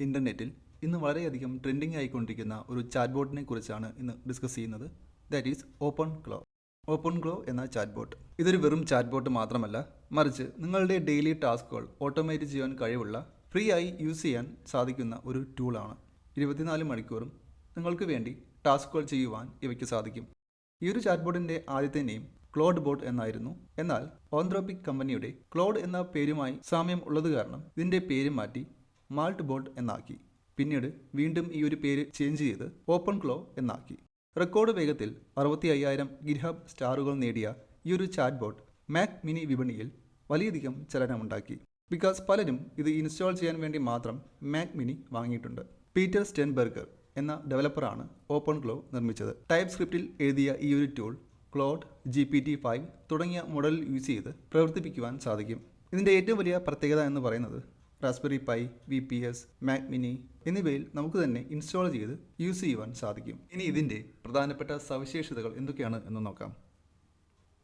ഇൻ്റർനെറ്റിൽ ഇന്ന് വളരെയധികം ട്രെൻഡിങ് ആയിക്കൊണ്ടിരിക്കുന്ന ഒരു ചാറ്റ് ബോട്ടിനെ കുറിച്ചാണ് ഇന്ന് ഡിസ്കസ് ചെയ്യുന്നത്. ദാറ്റ് ഈസ് ഓപ്പൺ ഗ്ലോ എന്ന ചാറ്റ് ബോട്ട്. ഇതൊരു വെറും ചാറ്റ് ബോട്ട് മാത്രമല്ല, മറിച്ച് നിങ്ങളുടെ ഡെയിലി ടാസ്കുകൾ ഓട്ടോമേറ്റ് ചെയ്യാൻ കഴിവുള്ള ഫ്രീ ആയി യൂസ് ചെയ്യാൻ സാധിക്കുന്ന ഒരു ടൂളാണ്. 24 മണിക്കൂറും നിങ്ങൾക്ക് വേണ്ടി ടാസ്കുകൾ ചെയ്യുവാൻ ഇവയ്ക്ക് സാധിക്കും. ഈ ഒരു ചാറ്റ് ബോട്ടിൻ്റെ ആദ്യത്തെ നെയിം ക്ലോഡ് ബോട്ട് എന്നായിരുന്നു. എന്നാൽ ഓന്ത്രോപിക് കമ്പനിയുടെ ക്ലോഡ് എന്ന പേരുമായി സാമ്യം ഉള്ളത് കാരണം ഇതിൻ്റെ പേര് മാറ്റി മാൾട്ട് ബോട്ട് എന്നാക്കി. പിന്നീട് വീണ്ടും ഈ ഒരു പേര് ചേഞ്ച് ചെയ്ത് ഓപ്പൺ ഗ്ലോ എന്നാക്കി. റെക്കോർഡ് വേഗത്തിൽ 65,000 ഗിറ്റ്ഹബ് സ്റ്റാറുകൾ നേടിയ ഈ ഒരു ചാറ്റ് ബോട്ട് മാക് മിനി വിപണിയിൽ വലിയധികം ചലനമുണ്ടാക്കി. ബിക്കോസ് പലരും ഇത് ഇൻസ്റ്റാൾ ചെയ്യാൻ വേണ്ടി മാത്രം മാക് മിനി വാങ്ങിയിട്ടുണ്ട്. പീറ്റർ സ്റ്റെൻബർഗർ എന്ന ഡെവലപ്പറാണ് ഓപ്പൺ ഗ്ലോ നിർമ്മിച്ചത്. ടൈപ്പ് സ്ക്രിപ്റ്റിൽ എഴുതിയ ഈ ഒരു ടൂൾ ക്ലോഡ്, GPT-5 തുടങ്ങിയ മോഡൽ യൂസ് ചെയ്ത് പ്രവർത്തിപ്പിക്കുവാൻ സാധിക്കും. ഇതിൻ്റെ ഏറ്റവും വലിയ പ്രത്യേകത എന്ന് പറയുന്നത് raspberry pi, VPS, Mac mini എന്നിവയിൽ നമുക്ക് തന്നെ ഇൻസ്റ്റാൾ ചെയ്ത് യൂസ് ചെയ്യുവാൻ സാധിക്കും. ഇനി ഇതിൻ്റെ പ്രധാനപ്പെട്ട സവിശേഷതകൾ എന്തൊക്കെയാണ് എന്ന് നോക്കാം.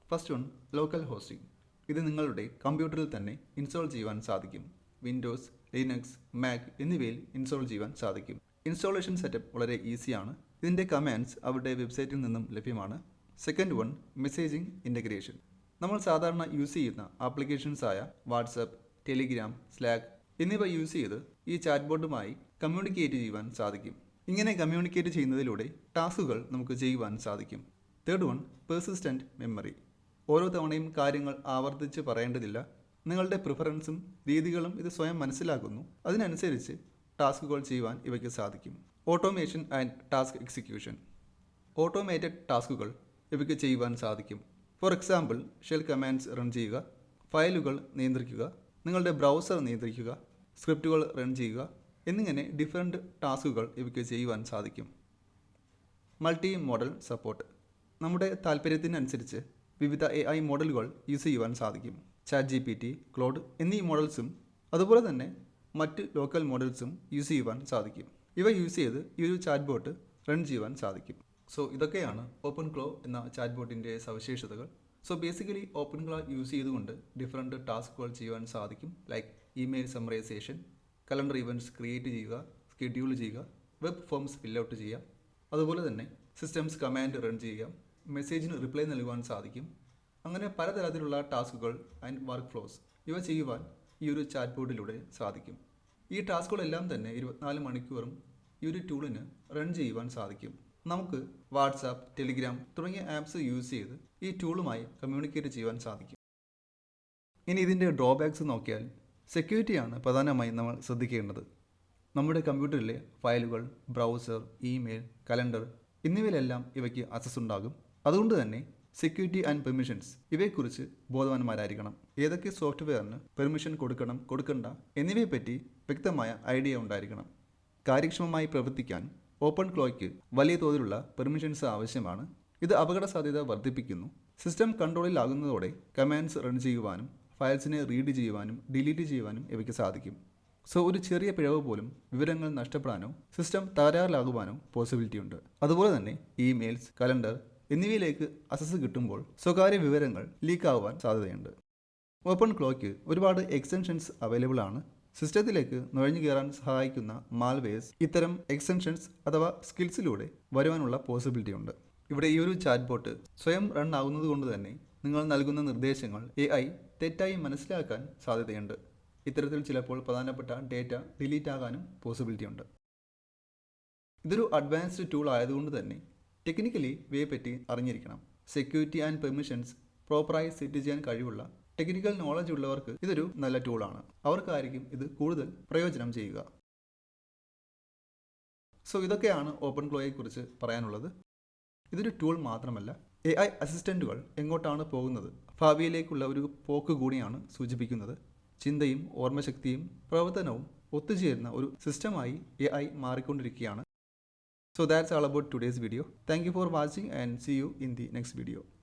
First one, local hosting. ഇത് നിങ്ങളുടെ കമ്പ്യൂട്ടറിൽ തന്നെ ഇൻസ്റ്റാൾ ചെയ്യുവാൻ സാധിക്കും. വിൻഡോസ്, ലിനക്സ്, മാക് എന്നിവയിൽ ഇൻസ്റ്റാൾ ചെയ്യുവാൻ സാധിക്കും. ഇൻസ്റ്റാളേഷൻ സെറ്റപ്പ് വളരെ ഈസിയാണ്. ഇതിൻ്റെ കമാൻഡ്സ് അവരുടെ വെബ്സൈറ്റിൽ നിന്നും ലഭ്യമാണ്. Second one, messaging integration. നമ്മൾ സാധാരണ യൂസ് ചെയ്യുന്ന ആപ്ലിക്കേഷൻസായ വാട്സപ്പ്, ടെലിഗ്രാം, സ്ലാക്ക് എന്നിവ യൂസ് ചെയ്ത് ഈ ചാറ്റ് ബോട്ടുമായി കമ്മ്യൂണിക്കേറ്റ് ചെയ്യുവാൻ സാധിക്കും. ഇങ്ങനെ കമ്മ്യൂണിക്കേറ്റ് ചെയ്യുന്നതിലൂടെ ടാസ്കുകൾ നമുക്ക് ചെയ്യുവാൻ സാധിക്കും. Third one, persistent memory. ഓരോ തവണയും കാര്യങ്ങൾ ആവർത്തിച്ച് പറയേണ്ടതില്ല. നിങ്ങളുടെ പ്രിഫറൻസും രീതികളും ഇത് സ്വയം മനസ്സിലാക്കുന്നു. അതിനനുസരിച്ച് ടാസ്കുകൾ ചെയ്യുവാൻ ഇവയ്ക്ക് സാധിക്കും. Automation and task execution. Automated ടാസ്കുകൾ ഇവയ്ക്ക് ചെയ്യുവാൻ സാധിക്കും. For example, shell commands run ചെയ്യുക, ഫയലുകൾ നിയന്ത്രിക്കുക, നിങ്ങളുടെ ബ്രൗസർ നിയന്ത്രിക്കുക, സ്ക്രിപ്റ്റുകൾ റൺ ചെയ്യുക എന്നിങ്ങനെ ഡിഫറെൻറ്റ് ടാസ്കുകൾ ഇവയ്ക്ക് ചെയ്യുവാൻ സാധിക്കും. Multi model support. നമ്മുടെ താല്പര്യത്തിനനുസരിച്ച് വിവിധ AI മോഡലുകൾ യൂസ് ചെയ്യുവാൻ സാധിക്കും. ChatGPT, ക്ലോഡ് എന്നീ മോഡൽസും അതുപോലെ തന്നെ മറ്റ് ലോക്കൽ മോഡൽസും യൂസ് ചെയ്യുവാൻ സാധിക്കും. ഇവ യൂസ് ചെയ്ത് ഈ ഒരു ചാറ്റ് ബോട്ട് റൺ ചെയ്യുവാൻ സാധിക്കും. സോ ഇതൊക്കെയാണ് ഓപ്പൺ ഗ്ലോ എന്ന ചാറ്റ് ബോട്ടിൻ്റെ സവിശേഷതകൾ. So basically open glow use ചെയ്തുകൊണ്ട് ഡിഫറെൻറ്റ് ടാസ്കുകൾ ചെയ്യുവാൻ സാധിക്കും. Like email summarisation, calendar events create ചെയ്യുക, സ്കെഡ്യൂൾ ചെയ്യുക, വെബ് ഫോംസ് ഫില്ലൗട്ട് ചെയ്യുക, അതുപോലെ തന്നെ സിസ്റ്റംസ് കമാൻഡ് റൺ ചെയ്യുക, മെസ്സേജിന് റിപ്ലൈ നൽകുവാൻ സാധിക്കും. അങ്ങനെ പലതരത്തിലുള്ള ടാസ്കുകൾ ആൻഡ് വർക്ക് ഫ്ലോസ് ഇവ ചെയ്യുവാൻ ഈ ഒരു ചാറ്റ് ബോട്ടിലൂടെ സാധിക്കും. ഈ ടാസ്കുകളെല്ലാം തന്നെ 24 മണിക്കൂറും ഈ ഒരു ടൂളിന് റൺ ചെയ്യുവാൻ സാധിക്കും. നമുക്ക് വാട്സാപ്പ്, ടെലിഗ്രാം തുടങ്ങിയ ആപ്സ് യൂസ് ചെയ്ത് ഈ ടൂളുമായി കമ്മ്യൂണിക്കേറ്റ് ചെയ്യുവാൻ സാധിക്കും. ഇനി ഇതിൻ്റെ ഡ്രോബാക്സ് നോക്കിയാൽ സെക്യൂരിറ്റിയാണ് പ്രധാനമായും നമ്മൾ ശ്രദ്ധിക്കേണ്ടത്. നമ്മുടെ കമ്പ്യൂട്ടറിലെ ഫയലുകൾ, ബ്രൗസർ, ഇമെയിൽ, കലണ്ടർ എന്നിവയിലെല്ലാം ഇവയ്ക്ക് ആക്സസ് ഉണ്ടാകും. അതുകൊണ്ട് തന്നെ സെക്യൂരിറ്റി ആൻഡ് പെർമിഷൻസ് ഇവയെക്കുറിച്ച് ബോധവാന്മാരായിരിക്കണം. ഏതൊക്കെ സോഫ്റ്റ്വെയറിന് പെർമിഷൻ കൊടുക്കണം, കൊടുക്കണ്ട എന്നിവയെപ്പറ്റി വ്യക്തമായ ഐഡിയ ഉണ്ടായിരിക്കണം. കാര്യക്ഷമമായി പ്രവർത്തിക്കാൻ ഓപ്പൺ ഗ്ലോയ്ക്ക് വലിയ തോതിലുള്ള പെർമിഷൻസ് ആവശ്യമാണ്. ഇത് അപകട സാധ്യത വർദ്ധിപ്പിക്കുന്നു. സിസ്റ്റം കൺട്രോളിലാകുന്നതോടെ കമാൻഡ്സ് റൺ ചെയ്യുവാനും ഫയൽസിനെ റീഡ് ചെയ്യുവാനും ഡിലീറ്റ് ചെയ്യുവാനും ഇവയ്ക്ക് സാധിക്കും. സോ ഒരു ചെറിയ പിഴവ് പോലും വിവരങ്ങൾ നഷ്ടപ്പെടാനോ സിസ്റ്റം തകരാറിലാകുവാനോ പോസിബിലിറ്റി ഉണ്ട്. അതുപോലെ തന്നെ ഇമെയിൽസ്, കലണ്ടർ എന്നിവയിലേക്ക് അക്സസ് കിട്ടുമ്പോൾ സ്വകാര്യ വിവരങ്ങൾ ലീക്ക് ആവാൻ സാധ്യതയുണ്ട്. ഓപ്പൺ ഗ്ലോയ്ക്ക് ഒരുപാട് എക്സ്റ്റൻഷൻസ് അവൈലബിൾ ആണ്. സിസ്റ്റത്തിലേക്ക് നുഴഞ്ഞു കയറാൻ സഹായിക്കുന്ന മാൽവെയർസ് ഇത്തരം എക്സ്റ്റൻഷൻസ് അഥവാ സ്കിൽസിലൂടെ വരുവാനുള്ള പോസിബിലിറ്റി ഉണ്ട്. ഇവിടെ ഈ ഒരു ചാറ്റ് ബോട്ട് സ്വയം റൺ ആകുന്നത് കൊണ്ട് തന്നെ നിങ്ങൾ നൽകുന്ന നിർദ്ദേശങ്ങൾ AI തെറ്റായി മനസ്സിലാക്കാൻ സാധ്യതയുണ്ട്. ഇത്തരത്തിൽ ചിലപ്പോൾ പ്രധാനപ്പെട്ട ഡേറ്റ ഡിലീറ്റ് ആകാനും പോസിബിലിറ്റി ഉണ്ട്. ഇതൊരു അഡ്വാൻസ്ഡ് ടൂൾ ആയതുകൊണ്ട് തന്നെ ടെക്നിക്കലി ഇവയെപ്പറ്റി അറിഞ്ഞിരിക്കണം. സെക്യൂരിറ്റി ആൻഡ് പെർമിഷൻസ് പ്രോപ്പറായി സെറ്റ് ചെയ്യാൻ കഴിവുള്ള ടെക്നിക്കൽ നോളജ് ഉള്ളവർക്ക് ഇതൊരു നല്ല ടൂളാണ്. അവർക്കായിരിക്കും ഇത് കൂടുതൽ പ്രയോജനം ചെയ്യുക. സോ ഇതൊക്കെയാണ് ഓപ്പൺ ഗ്ലോയെക്കുറിച്ച് പറയാനുള്ളത്. ഇതൊരു ടൂൾ മാത്രമല്ല, AI അസിസ്റ്റൻറ്റുകൾ എങ്ങോട്ടാണ് പോകുന്നത്, ഭാവിയിലേക്കുള്ള ഒരു പോക്ക് കൂടിയാണ് സൂചിപ്പിക്കുന്നത്. ചിന്തയും ഓർമ്മശക്തിയും പ്രവർത്തനവും ഒത്തുചേരുന്ന ഒരു സിസ്റ്റമായി AI മാറിക്കൊണ്ടിരിക്കുകയാണ്. So that's all about today's video. Thank you for watching and see you in the next video.